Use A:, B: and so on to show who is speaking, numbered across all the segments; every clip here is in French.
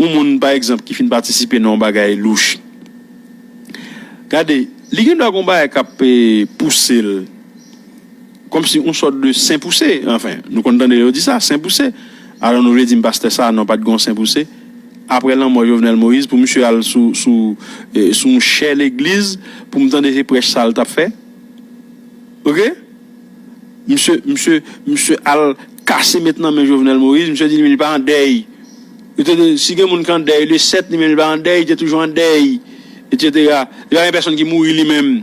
A: ou moun par exemple qui fin participer dans bagay louche. Regardez, li gen doit combat cap pousser comme si on sorte de saint poussé, enfin, nous entendons dire ça, saint poussé. Alors nous voulons dire pasteur ça non pas de gon saint poussé. Après là moi Jovenel Moïse pour monsieur al sous chère l'église pour me tendre prêche ça t'a fait. OK? Monsieur al casser maintenant mais Jovenel Moïse, monsieur dit il pas en deuil. Si quelqu'un est en deuil, le 7 il n'est pas en deuil, il est toujours en deuil, etc. Il y a une personne qui mourit lui-même.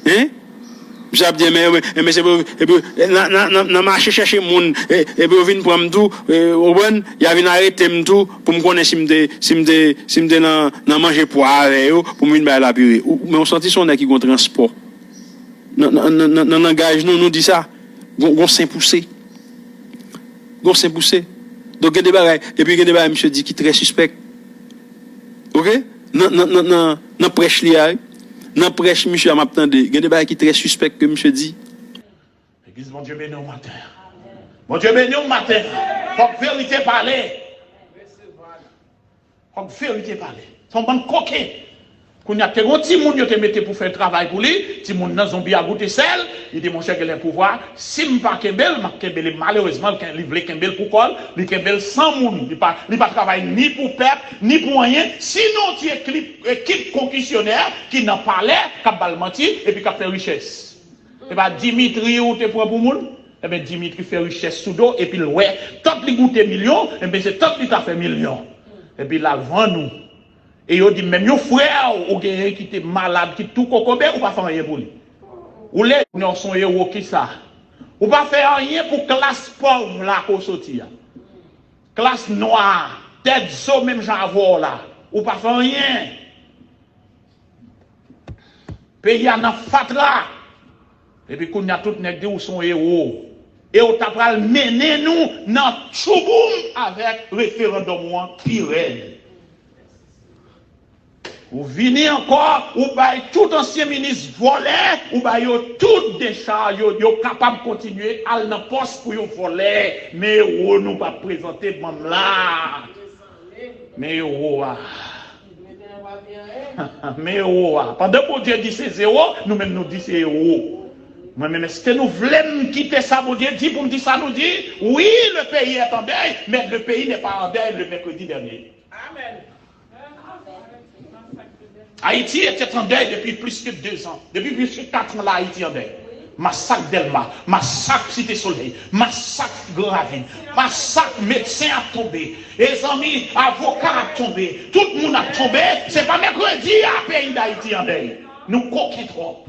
A: Hein? Je dis, mais c'est pour, dans marché chercher moun, et pour venir prendre tout, au bon, il y a venu arrêter tout, pour me connaître si m'de dans manger poire avec eux, pour me venir la purée. Mais on sentit son qui contre transport. Dans langage, nous dit ça. Gon saint poussé. Gon saint poussé. Donc, il y a des bagailles, et puis il y a des bagailles, monsieur dit, qui très suspect. Ok? Dans prêche lié. Dans prêche, monsieur, m'a attendé. Il y a des bagailles qui très suspect que monsieur dit.
B: Église, mon Dieu, bénis au matin. Mon Dieu, bénis au matin. Faut que vérité parler. Faut que vérité parler. Son bon coquet. Quand il y a des petits moun qui te mettent pour faire travail pour lui, si moun nan zombie a goûté sel, il dit mon cher que les pouvoirs, si m'pas kembel, malheureusement il veut kembel pour col, il kembel sans moun, il pas travail ni pour peuple, ni pour rien. Sinon tu équipe concussionnaire qui n'a pas l'air, qui a menti et puis qui a fait richesse. Et bien Dimitri ou te prend pour moun, et bien Dimitri fait richesse sous dos et puis ouais, tant qu'il goûte millions, et bien c'est tant qu'il a fait millions. Et puis là vend nous. Et yo dit même yo frère ou quelqu'un qui était malade qui tout kokobé ou pas faire rien pour lui. Ou les nous sont héros qui ça. Ou pas faire rien pour classe pauvre là qu'on sorti. Classe noire, tête so même j'en avoir là. Ou pas faire rien. Pays a nan fatra. Et puis qu'on a tout nèg ou son héros. Et on t'a pral mener nous dans chouboum avec référendum pire. Ou venez encore, ou bail tout ancien ministre volé, ou bail tout décharge, yo capable de continuer à la poste pour yo voler, mais ou nous pas présenter même là. Mais ou mais ou pendant que Dieu dit c'est zéro, nous même nous dit c'est zéro. Moi-même, est-ce que nous voulons quitter ça, bon Dieu dit pour me dire ça, nous dit, oui, le pays est en deuil, mais le pays n'est pas en deuil le mercredi dernier. Amen. Haïti était en deuil depuis plus que 2 ans. Depuis plus que 4 ans, là, Haïti en deuil. Massacre Delma, massacre Cité Soleil, massacre Grand Ravine, massacre médecin a tombé, les amis avocats a tombé, tout le monde a tombé. C'est pas mercredi à pays d'Haïti en deuil. Nous coquons trop.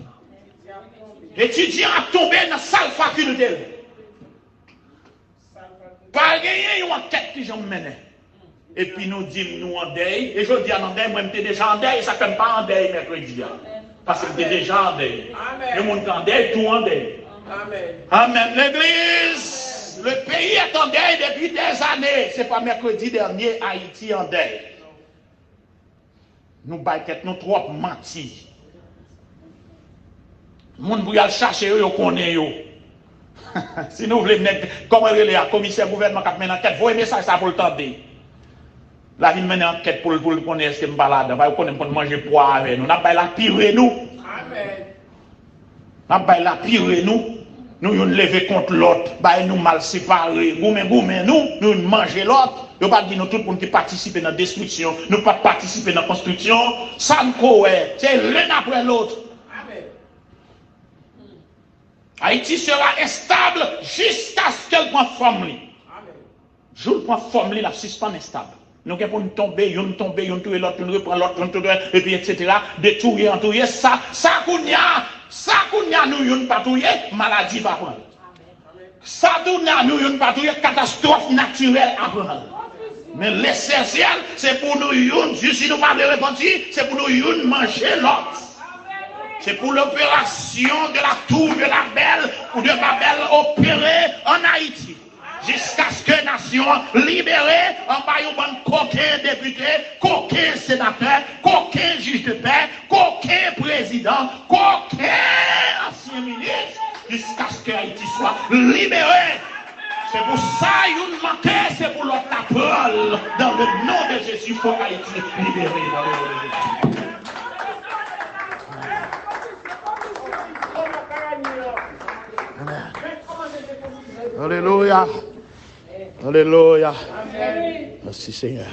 B: Étudiants a tombé dans la salle faculté. Pas gagné une enquête qui j'en menais. Et puis nous disons nous en deuil. Et je dis en deuil, moi j'étais déjà en deuil. Et ça ne fait pas en deuil mercredi. Parce que j'étais déjà en deuil. Le monde en deuil, tout en deuil. Amen. Amen. L'église, le pays est en deuil depuis des années. Ce n'est pas mercredi dernier, Haïti en deuil. Nous baillons nous trop menti. Les gens qui aller chercher, ils connaissent. Si nous voulons mettre, comme le commissaire gouvernement qui a mené enquête, vous aimez ça pour le temps. La vie mène enquête pour le connaître ce que je balade. Vous connaissez pour manger poire avec nous. Nous avons la pire nous. Amen. Nous avons la pire nous. Nous nous lever contre l'autre. Nous mal séparés. Nous manger l'autre. Nous ne pas dire nous tout pour nous participer dans la destruction. Nous ne pas participer dans la construction. Ça nous c'est l'un après l'autre. Haïti sera instable jusqu'à ce qu'elle prenne forme. Je prends forme, la suspend instable. Nous avons tomber, nous tomber, nous tuer l'autre, nous reprendre l'autre, et puis etc. Détruire, entouiller, ça qu'on y a, nous pas touiller, maladie va prendre. Ça qu'on y a, nous pas touiller, catastrophe naturelle à prendre. Mais l'essentiel, c'est pour nous, si nous pas de repentir, c'est pour nous manger l'autre. C'est pour l'opération de la tour de la Belle ou de Babel opérée en Haïti. Jusqu'à ce que la nation libérée, en bas, coquin député, coquin sénateur, coquin juge de paix, coquin président, coquin ancien ministre, jusqu'à ce que Haïti soit libérée. C'est pour ça qu'il manquait, c'est pour l'autre la parole. Dans le nom de Jésus, pour Haïti libéré. Alléluia. Alléluia. Merci Seigneur.